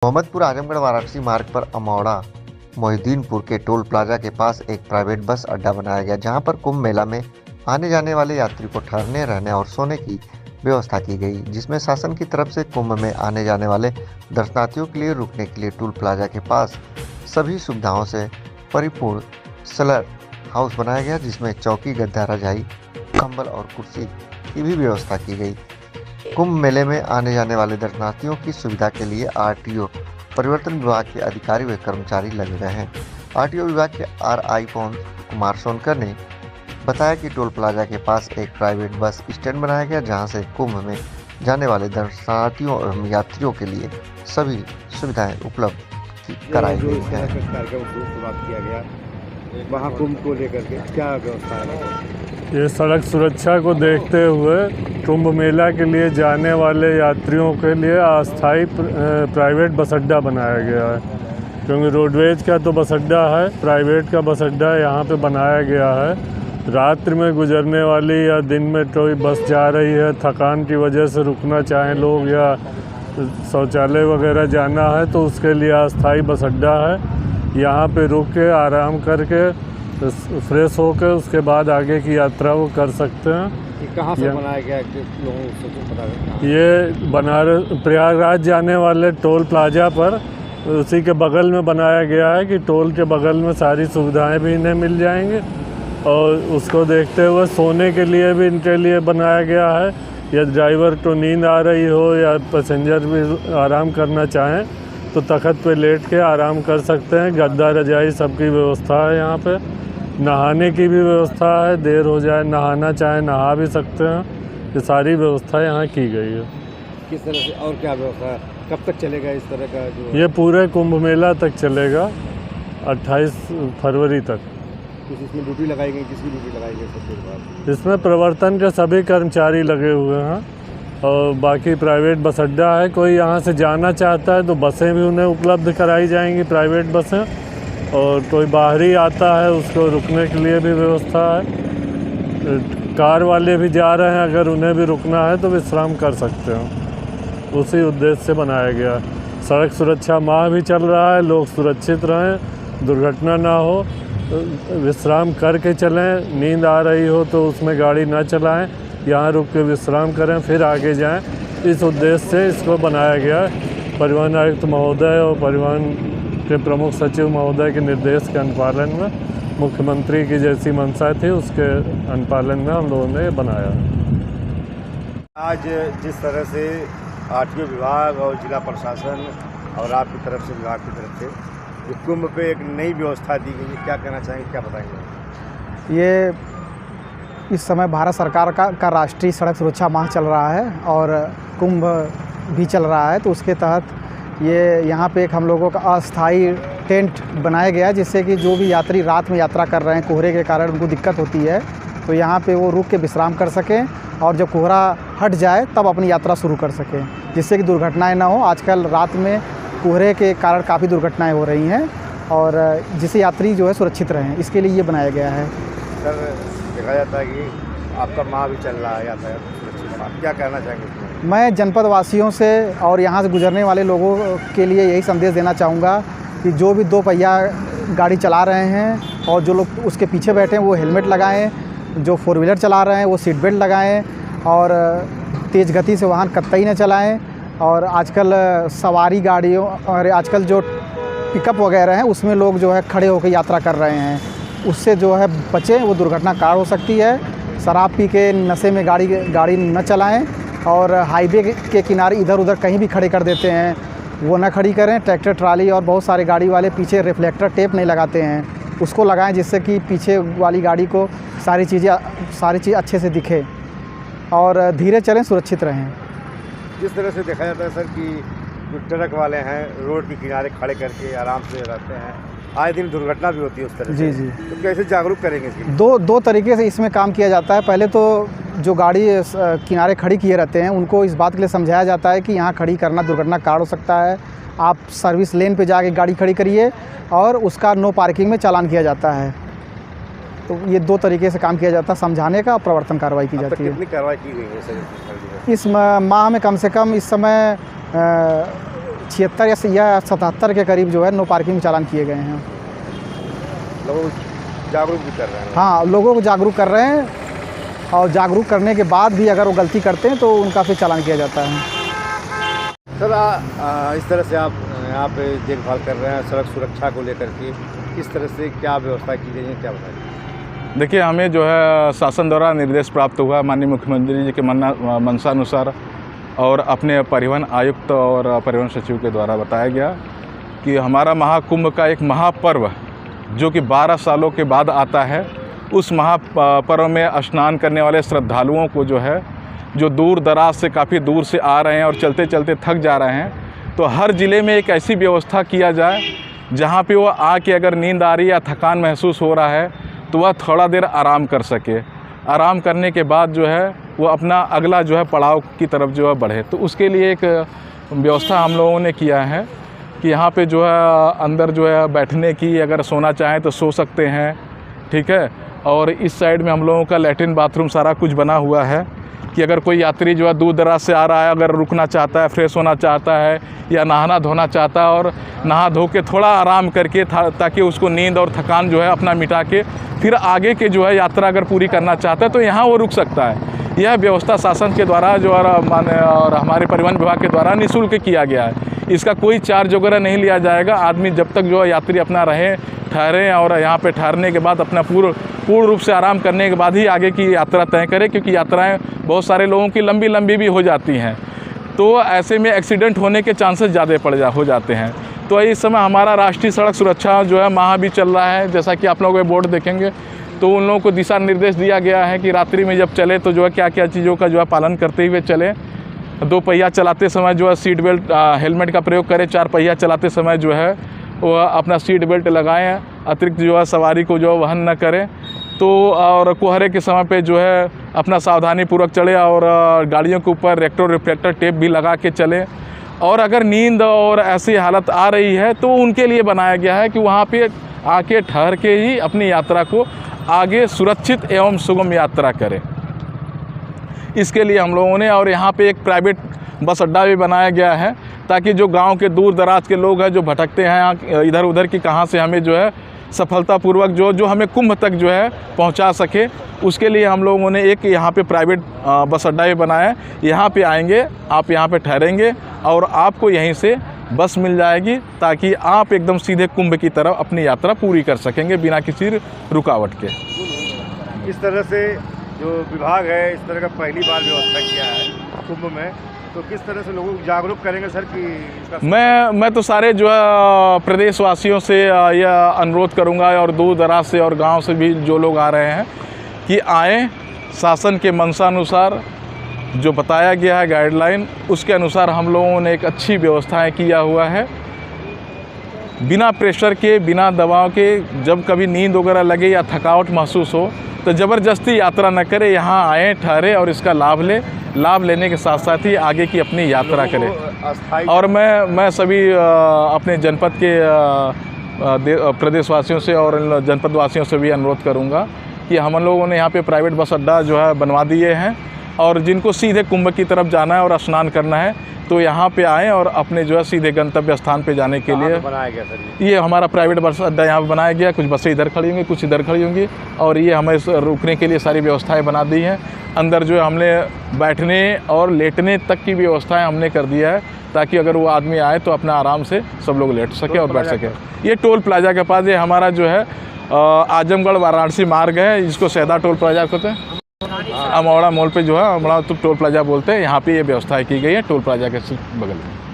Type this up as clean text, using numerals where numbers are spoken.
मोहम्मदपुर आजमगढ़ वाराणसी मार्ग पर अमौड़ा मोहिद्दीनपुर के टोल प्लाजा के पास एक प्राइवेट बस अड्डा बनाया गया, जहां पर कुंभ मेला में आने जाने वाले यात्री को ठहरने, रहने और सोने की व्यवस्था की गई, जिसमें शासन की तरफ से कुंभ में आने जाने वाले दर्शनार्थियों के लिए रुकने के लिए टोल प्लाजा के पास सभी सुविधाओं से परिपूर्ण स्लर हाउस बनाया गया, जिसमें चौकी, गद्दा, रजाई, कंबल और कुर्सी की भी व्यवस्था की गई। कुंभ मेले में आने जाने वाले दर्शनार्थियों की सुविधा के लिए आरटीओ परिवर्तन विभाग के अधिकारी व कर्मचारी लगे हुए हैं। आरटीओ विभाग के आरआई पवन कुमार सोनकर ने बताया कि टोल प्लाजा के पास एक प्राइवेट बस स्टैंड बनाया गया, जहां से कुंभ में जाने वाले दर्शनार्थियों और यात्रियों के लिए सभी सुविधाएं उपलब्ध कराई गई हैं। किया गया वहाँ कुंभ को लेकर के क्या व्यवस्था है? ये सड़क सुरक्षा को देखते हुए कुंभ मेला के लिए जाने वाले यात्रियों के लिए अस्थायी प्राइवेट बस अड्डा बनाया गया है, क्योंकि रोडवेज का तो बस अड्डा है, प्राइवेट का बस अड्डा यहाँ पे बनाया गया है। रात्रि में गुजरने वाली या दिन में कोई बस जा रही है, थकान की वजह से रुकना चाहें लोग या शौचालय वगैरह जाना है, तो उसके लिए अस्थायी बस अड्डा है। यहाँ पे रुक के आराम करके फ्रेश होकर उसके बाद आगे की यात्रा वो कर सकते हैं। ये कहाँ से बनाया गया है? लोगों से तो पता है। ये बनारस प्रयागराज जाने वाले टोल प्लाजा पर उसी के बगल में बनाया गया है कि टोल के बगल में सारी सुविधाएं भी इन्हें मिल जाएंगी, और उसको देखते हुए सोने के लिए भी इनके लिए बनाया गया है। या ड्राइवर को नींद आ रही हो या पैसेंजर भी आराम करना चाहें तो तख्त पे लेट के आराम कर सकते हैं। गद्दा, रजाई सबकी व्यवस्था है यहाँ पे। नहाने की भी व्यवस्था है, देर हो जाए नहाना चाहे नहा भी सकते हैं। ये सारी व्यवस्था यहाँ की गई है। किस तरह से और क्या व्यवस्था है? कब तक चलेगा इस तरह का जो? ये पूरे कुंभ मेला तक चलेगा, 28 फरवरी तक। इसमें ड्यूटी लगाई गई? किसकी ड्यूटी लगाई गई? इसमें प्रवर्तन के सभी कर्मचारी लगे हुए हैं, और बाकी प्राइवेट बस अड्डा है। कोई यहाँ से जाना चाहता है तो बसें भी उन्हें उपलब्ध कराई जाएंगी, प्राइवेट बसें। और कोई बाहरी आता है उसको रुकने के लिए भी व्यवस्था है। कार वाले भी जा रहे हैं, अगर उन्हें भी रुकना है तो विश्राम कर सकते हैं। उसी उद्देश्य से बनाया गया। सड़क सुरक्षा माह भी चल रहा है, लोग सुरक्षित रहें, दुर्घटना ना हो, विश्राम करके चलें। नींद आ रही हो तो उसमें गाड़ी ना चलाएं, यहाँ रुक के विश्राम करें फिर आगे जाएं। इस उद्देश्य से इसको बनाया गया। परिवहन आयुक्त महोदय और परिवहन के प्रमुख सचिव महोदय के निर्देश के अनुपालन में, मुख्यमंत्री की जैसी मंशा थी उसके अनुपालन में हम लोगों ने ये बनाया। आज जिस तरह से आरटीओ विभाग और जिला प्रशासन और आपकी तरफ से, विभाग की तरफ से कुंभ पे एक नई व्यवस्था दी गई है, क्या कहना चाहेंगे, क्या बताएंगे? ये इस समय भारत सरकार का राष्ट्रीय सड़क सुरक्षा माह चल रहा है और कुंभ भी चल रहा है, तो उसके तहत ये यहाँ पे एक हम लोगों का अस्थाई टेंट बनाया गया है, जिससे कि जो भी यात्री रात में यात्रा कर रहे हैं, कोहरे के कारण उनको दिक्कत होती है, तो यहाँ पे वो रुक के विश्राम कर सकें और जब कोहरा हट जाए तब अपनी यात्रा शुरू कर सकें, जिससे कि दुर्घटनाएँ ना हो। आजकल रात में कोहरे के कारण काफ़ी दुर्घटनाएँ हो रही हैं, और जिससे यात्री जो है सुरक्षित रहें, इसके लिए ये बनाया गया है। सर, देखा जाता है कि आपका माह भी चल रहा है यातायात सुरक्षा माह, क्या कहना चाहेंगे? मैं जनपद वासियों से और यहाँ से गुजरने वाले लोगों के लिए यही संदेश देना चाहूँगा कि जो भी दो पहिया गाड़ी चला रहे हैं और जो लोग उसके पीछे बैठे हैं वो हेलमेट लगाएं, जो फोर व्हीलर चला रहे हैं वो सीट बेल्ट लगाएं, और तेज़ गति से वाहन कतई न चलाएं। और आजकल सवारी गाड़ियों और आजकल जो पिकअप वगैरह हैं उसमें लोग जो है खड़े होकर यात्रा कर रहे हैं, उससे जो है बचें, वो दुर्घटना कार हो सकती है। शराब पी के नशे में गाड़ी न चलाएं, और हाईवे के किनारे इधर उधर कहीं भी खड़े कर देते हैं वो न खड़ी करें। ट्रैक्टर, ट्राली और बहुत सारे गाड़ी वाले पीछे रिफ्लेक्टर टेप नहीं लगाते हैं, उसको लगाएं, जिससे कि पीछे वाली गाड़ी को सारी चीज़ अच्छे से दिखे, और धीरे चलें, सुरक्षित रहें। जिस तरह से देखा जाता है सर कि जो ट्रक वाले हैं रोड के किनारे खड़े करके आराम से रहते हैं, आए दिन दुर्घटना भी होती है उस तरह से। जी। तो कैसे जागरूक करेंगे इसके लिए? दो तरीके से इसमें काम किया जाता है। पहले तो जो गाड़ी किनारे खड़ी किए रहते हैं उनको इस बात के लिए समझाया जाता है कि यहाँ खड़ी करना दुर्घटना कारण हो सकता है, आप सर्विस लेन पे जाके गाड़ी खड़ी करिए, और उसका नो पार्किंग में चालान किया जाता है। तो ये दो तरीके से काम किया जाता है, समझाने का और प्रवर्तन कार्रवाई की जाती है। कितनी कार्रवाई की गई है सर? इस माह में कम से कम इस समय 76 या 77 के करीब जो है नो पार्किंग चालान किए गए हैं। लोगों को जागरूक भी कर रहे हैं। हाँ, लोगों को जागरूक कर रहे हैं और जागरूक करने के बाद भी अगर वो गलती करते हैं तो उनका फिर चालान किया जाता है। सर इस तरह से आप यहाँ पे देखभाल कर रहे हैं सड़क सुरक्षा को लेकर के, किस तरह से क्या व्यवस्था की गई है, क्या बताइए? देखिए, हमें जो है शासन द्वारा निर्देश प्राप्त हुआ माननीय मुख्यमंत्री जी के मंशानुसार और अपने परिवहन आयुक्त और परिवहन सचिव के द्वारा बताया गया कि हमारा महाकुंभ का एक महापर्व जो कि 12 सालों के बाद आता है, उस महापर्व में स्नान करने वाले श्रद्धालुओं को जो है, जो दूर दराज से काफ़ी दूर से आ रहे हैं और चलते चलते थक जा रहे हैं, तो हर ज़िले में एक ऐसी व्यवस्था किया जाए जहाँ पे वो आके अगर नींद आ रही है या थकान महसूस हो रहा है तो वह थोड़ा देर आराम कर सके। आराम करने के बाद जो है वो अपना अगला जो है पड़ाव की तरफ जो है बढ़े। तो उसके लिए एक व्यवस्था हम लोगों ने किया है कि यहाँ पे जो है अंदर जो है बैठने की, अगर सोना चाहें तो सो सकते हैं, ठीक है। और इस साइड में हम लोगों का लैट्रिन बाथरूम सारा कुछ बना हुआ है कि अगर कोई यात्री जो है दूर दराज से आ रहा है, अगर रुकना चाहता है, फ्रेश होना चाहता है या नहाना धोना चाहता है और नहा धो के थोड़ा आराम करके ताकि उसको नींद और थकान जो है अपना मिटा के फिर आगे के जो है यात्रा अगर पूरी करना चाहता है तो यहाँ वो रुक सकता है। यह व्यवस्था शासन के द्वारा जो और हमारे परिवहन विभाग के द्वारा निःशुल्क किया गया है। इसका कोई चार्ज वगैरह नहीं लिया जाएगा। आदमी जब तक जो है यात्री अपना रहे, ठहरें और यहाँ पे ठहरने के बाद अपना पूर्ण रूप से आराम करने के बाद ही आगे की यात्रा तय करें, क्योंकि यात्राएं बहुत सारे लोगों की लंबी लंबी भी हो जाती हैं, तो ऐसे में एक्सीडेंट होने के चांसेस ज़्यादा हो जाते हैं। तो इस समय हमारा राष्ट्रीय सड़क सुरक्षा जो है माह भी चल रहा है। जैसा कि आप लोग बोर्ड देखेंगे तो उन लोगों को दिशा निर्देश दिया गया है कि रात्रि में जब चले तो जो है क्या क्या चीज़ों का जो है पालन करते हुए चले। 2 पहिया चलाते समय जो है सीट बेल्ट हेलमेट का प्रयोग करें। 4 पहिया चलाते समय जो है वो अपना सीट बेल्ट लगाएं। अतिरिक्त जो है सवारी को जो वहन न करें। तो और कोहरे के समय पे जो है अपना सावधानीपूर्वक चले और गाड़ियों के ऊपर रेक्टो रिफ्लेक्टर टेप भी लगा के चलें। और अगर नींद और ऐसी हालत आ रही है तो उनके लिए बनाया गया है कि वहाँ पे आके ठहर के ही अपनी यात्रा को आगे सुरक्षित एवं सुगम यात्रा करें। इसके लिए हम लोगों ने और यहाँ पे एक प्राइवेट बस अड्डा भी बनाया गया है ताकि जो गांव के दूर दराज के लोग हैं जो भटकते हैं इधर उधर की कहाँ से हमें जो है सफलतापूर्वक जो हमें कुंभ तक जो है पहुंचा सके, उसके लिए हम लोगों ने एक यहाँ पे प्राइवेट बस अड्डा भी बनाया है। यहाँ पे आएंगे, आप यहाँ पे ठहरेंगे और आपको यहीं से बस मिल जाएगी ताकि आप एकदम सीधे कुंभ की तरफ अपनी यात्रा पूरी कर सकेंगे बिना किसी रुकावट के। इस तरह से जो विभाग है इस तरह का पहली बार व्यवस्था किया है कुंभ में, तो किस तरह से लोगों को जागरूक करेंगे सर कि इसका? मैं तो सारे जो है प्रदेशवासियों से यह अनुरोध करूंगा और दूर दराज से और गांव से भी जो लोग आ रहे हैं कि आएँ, शासन के मंशानुसार जो बताया गया है गाइडलाइन उसके अनुसार हम लोगों ने एक अच्छी व्यवस्थाएं किया हुआ है। बिना प्रेशर के, बिना दबाव के, जब कभी नींद वगैरह लगे या थकावट महसूस हो तो ज़बरदस्ती यात्रा न करें, यहाँ आएँ, ठहरे और इसका लाभ लेने के साथ साथ ही आगे की अपनी यात्रा करें। और मैं सभी अपने जनपद के प्रदेशवासियों से और जनपदवासियों से भी अनुरोध करूँगा कि हम लोगों ने यहाँ पे प्राइवेट बस अड्डा जो है बनवा दिए हैं और जिनको सीधे कुंभ की तरफ जाना है और स्नान करना है तो यहाँ पे आएँ और अपने जो है सीधे गंतव्य स्थान पे जाने के लिए बनाया गया सर। ये हमारा प्राइवेट बस अड्डा यहाँ पे बनाया गया। कुछ बसें इधर खड़ी होंगी, कुछ इधर खड़ी होंगी और ये हमें रुकने के लिए सारी व्यवस्थाएं बना दी हैं। अंदर जो है हमने बैठने और लेटने तक की व्यवस्थाएं हमने कर दिया है ताकि अगर वो आदमी आए तो अपना आराम से सब लोग लेट सके और बैठ सके। ये टोल प्लाजा के पास ये हमारा जो है आजमगढ़ वाराणसी मार्ग है, जिसको सैदा टोल प्लाजा कहते हैं। अमौड़ा मोल पे जो है अमौड़ा टोल प्लाजा बोलते हैं, यहाँ पे ये व्यवस्था की गई है टोल प्लाजा के बगल में।